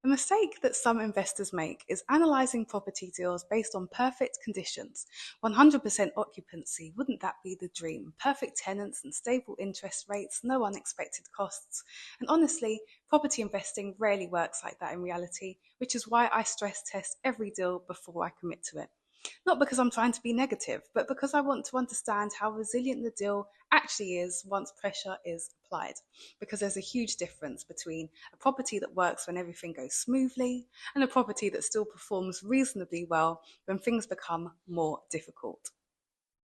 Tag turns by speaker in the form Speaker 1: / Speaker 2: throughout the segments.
Speaker 1: The mistake that some investors make is analysing property deals based on perfect conditions. 100% occupancy, wouldn't that be the dream? Perfect tenants and stable interest rates, no unexpected costs. And honestly, property investing rarely works like that in reality, which is why I stress test every deal before I commit to it. Not because I'm trying to be negative, but because I want to understand how resilient the deal actually is once pressure is applied. Because there's a huge difference between a property that works when everything goes smoothly and a property that still performs reasonably well when things become more difficult.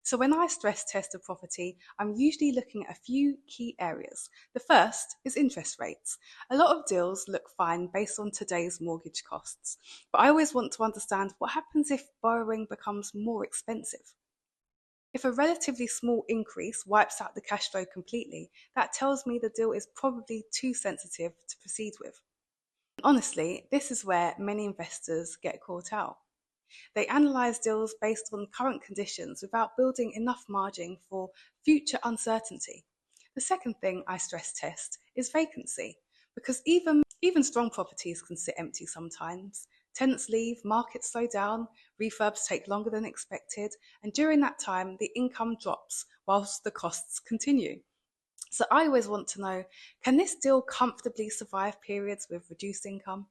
Speaker 1: So when I stress test a property, I'm usually looking at a few key areas. The first is interest rates. A lot of deals look fine based on today's mortgage costs, but I always want to understand what happens if borrowing becomes more expensive. If a relatively small increase wipes out the cash flow completely, that tells me the deal is probably too sensitive to proceed with. Honestly, this is where many investors get caught out. They analyse deals based on current conditions without building enough margin for future uncertainty. The second thing I stress test is vacancy, because even strong properties can sit empty sometimes. Tenants leave, markets slow down, refurbs take longer than expected, and during that time, the income drops whilst the costs continue. So I always want to know, can this deal comfortably survive periods with reduced income?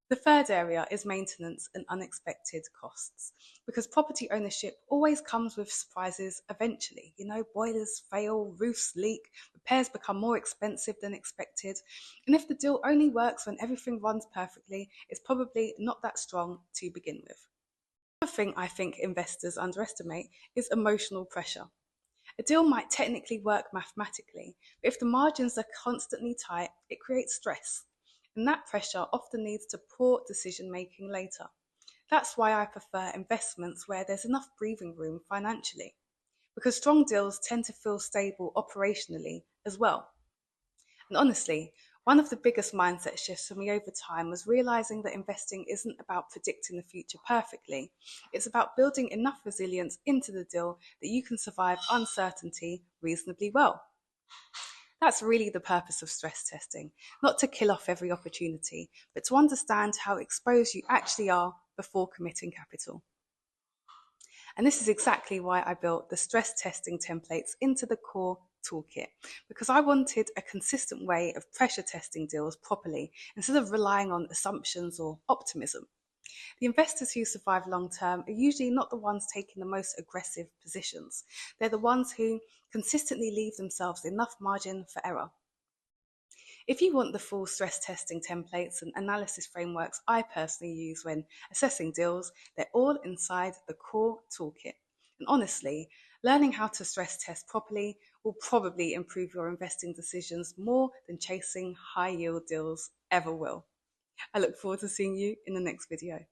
Speaker 1: The third area is maintenance and unexpected costs, because property ownership always comes with surprises eventually. Boilers fail, roofs leak, repairs become more expensive than expected. And if the deal only works when everything runs perfectly, it's probably not that strong to begin with. Another thing I think investors underestimate is emotional pressure. A deal might technically work mathematically, but if the margins are constantly tight, it creates stress. And that pressure often leads to poor decision making later. That's why I prefer investments where there's enough breathing room financially, because strong deals tend to feel stable operationally as well. And honestly, one of the biggest mindset shifts for me over time was realizing that investing isn't about predicting the future perfectly. It's about building enough resilience into the deal that you can survive uncertainty reasonably well. That's really the purpose of stress testing, not to kill off every opportunity, but to understand how exposed you actually are before committing capital. And this is exactly why I built the stress testing templates into the CORE Toolkit, because I wanted a consistent way of pressure testing deals properly instead of relying on assumptions or optimism. The investors who survive long term are usually not the ones taking the most aggressive positions. They're the ones who consistently leave themselves enough margin for error. If you want the full stress testing templates and analysis frameworks I personally use when assessing deals, they're all inside the CORE Toolkit. And honestly, learning how to stress test properly will probably improve your investing decisions more than chasing high yield deals ever will. I look forward to seeing you in the next video.